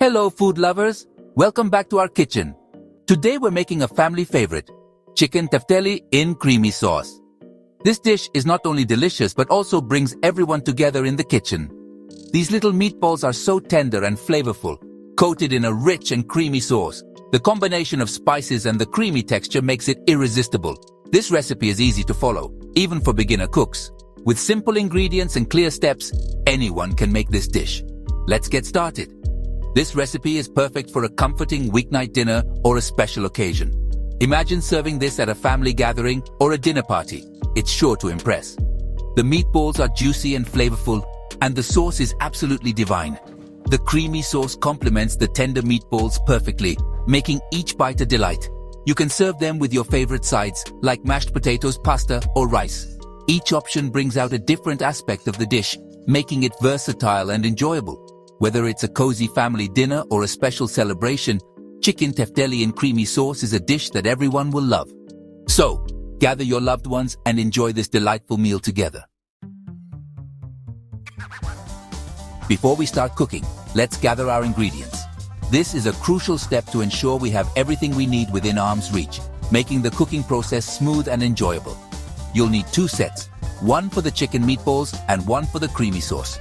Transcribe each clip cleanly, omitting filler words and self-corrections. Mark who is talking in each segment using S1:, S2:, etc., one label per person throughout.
S1: Hello food lovers, welcome back to our kitchen. Today we're making a family favorite, chicken tefteli in creamy sauce. This dish is not only delicious but also brings everyone together in the kitchen. These little meatballs are so tender and flavorful, coated in a rich and creamy sauce. The combination of spices and the creamy texture makes it irresistible. This recipe is easy to follow, even for beginner cooks. With simple ingredients and clear steps, anyone can make this dish. Let's get started. This recipe is perfect for a comforting weeknight dinner or a special occasion. Imagine serving this at a family gathering or a dinner party. It's sure to impress. The meatballs are juicy and flavorful, and the sauce is absolutely divine. The creamy sauce complements the tender meatballs perfectly, making each bite a delight. You can serve them with your favorite sides, like mashed potatoes, pasta, or rice. Each option brings out a different aspect of the dish, making it versatile and enjoyable. Whether it's a cozy family dinner or a special celebration, chicken tefteli in creamy sauce is a dish that everyone will love. So, gather your loved ones and enjoy this delightful meal together. Before we start cooking, let's gather our ingredients. This is a crucial step to ensure we have everything we need within arm's reach, making the cooking process smooth and enjoyable. You'll need 2 sets, one for the chicken meatballs and one for the creamy sauce.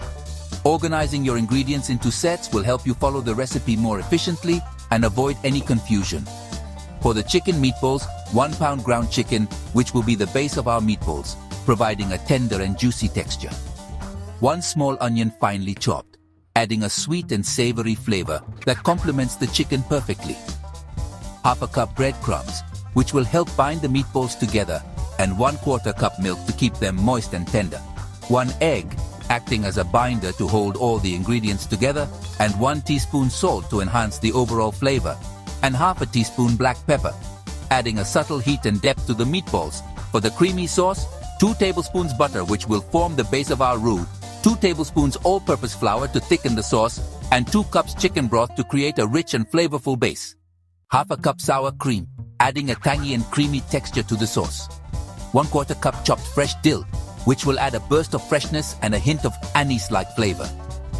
S1: Organizing your ingredients into sets will help you follow the recipe more efficiently and avoid any confusion. For the chicken meatballs, 1 pound ground chicken, which will be the base of our meatballs, providing a tender and juicy texture. 1 small onion finely chopped, adding a sweet and savory flavor that complements the chicken perfectly. 1/2 cup breadcrumbs, which will help bind the meatballs together, and 1/4 cup milk to keep them moist and tender. 1 egg, acting as a binder to hold all the ingredients together, and 1 teaspoon salt to enhance the overall flavor, and 1/2 teaspoon black pepper, adding a subtle heat and depth to the meatballs. For the creamy sauce, 2 tablespoons butter, which will form the base of our roux, 2 tablespoons all-purpose flour to thicken the sauce, and 2 cups chicken broth to create a rich and flavorful base. 1/2 cup sour cream, adding a tangy and creamy texture to the sauce. 1/4 cup chopped fresh dill, which will add a burst of freshness and a hint of anise-like flavor.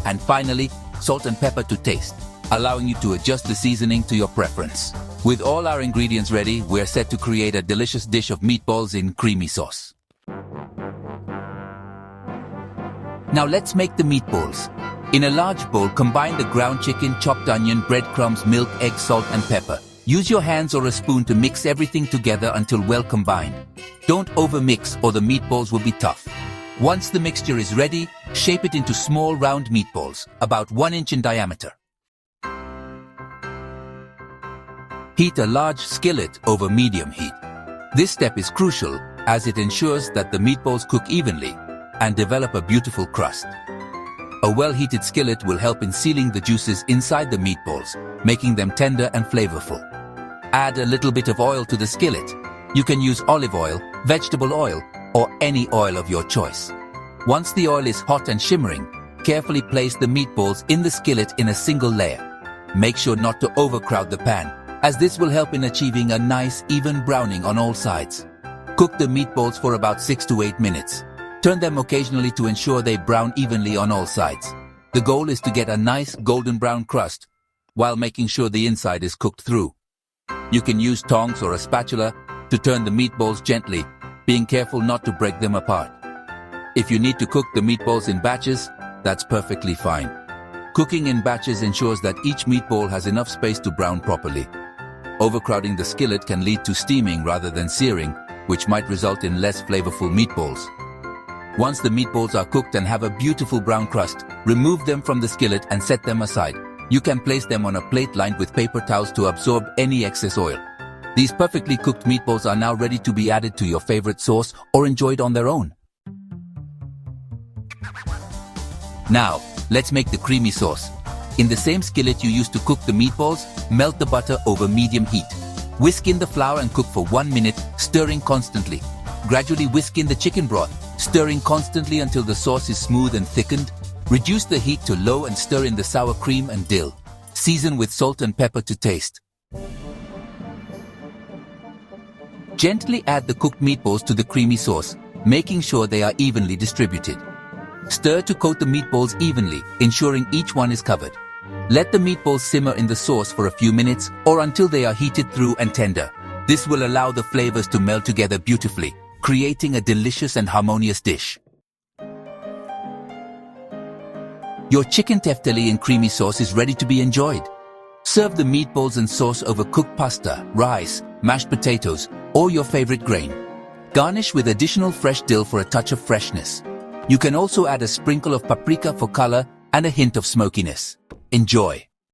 S1: And finally, salt and pepper to taste, allowing you to adjust the seasoning to your preference. With all our ingredients ready, we're set to create a delicious dish of meatballs in creamy sauce. Now let's make the meatballs. In a large bowl, combine the ground chicken, chopped onion, breadcrumbs, milk, egg, salt, and pepper. Use your hands or a spoon to mix everything together until well combined. Don't overmix or the meatballs will be tough. Once the mixture is ready, shape it into small round meatballs, about 1 inch in diameter. Heat a large skillet over medium heat. This step is crucial as it ensures that the meatballs cook evenly and develop a beautiful crust. A well-heated skillet will help in sealing the juices inside the meatballs, making them tender and flavorful. Add a little bit of oil to the skillet. You can use olive oil, vegetable oil, or any oil of your choice. Once the oil is hot and shimmering, carefully place the meatballs in the skillet in a single layer. Make sure not to overcrowd the pan, as this will help in achieving a nice, even browning on all sides. Cook the meatballs for about 6 to 8 minutes. Turn them occasionally to ensure they brown evenly on all sides. The goal is to get a nice golden brown crust, while making sure the inside is cooked through. You can use tongs or a spatula to turn the meatballs gently, being careful not to break them apart. If you need to cook the meatballs in batches, that's perfectly fine. Cooking in batches ensures that each meatball has enough space to brown properly. Overcrowding the skillet can lead to steaming rather than searing, which might result in less flavorful meatballs. Once the meatballs are cooked and have a beautiful brown crust, remove them from the skillet and set them aside. You can place them on a plate lined with paper towels to absorb any excess oil. These perfectly cooked meatballs are now ready to be added to your favorite sauce or enjoyed on their own. Now, let's make the creamy sauce. In the same skillet you used to cook the meatballs, melt the butter over medium heat. Whisk in the flour and cook for 1 minute, stirring constantly. Gradually whisk in the chicken broth, stirring constantly until the sauce is smooth and thickened. Reduce the heat to low and stir in the sour cream and dill. Season with salt and pepper to taste. Gently add the cooked meatballs to the creamy sauce, making sure they are evenly distributed. Stir to coat the meatballs evenly, ensuring each one is covered. Let the meatballs simmer in the sauce for a few minutes or until they are heated through and tender. This will allow the flavors to meld together beautifully, creating a delicious and harmonious dish. Your chicken tefteli in creamy sauce is ready to be enjoyed. Serve the meatballs and sauce over cooked pasta, rice, mashed potatoes, or your favorite grain. Garnish with additional fresh dill for a touch of freshness. You can also add a sprinkle of paprika for color and a hint of smokiness. Enjoy!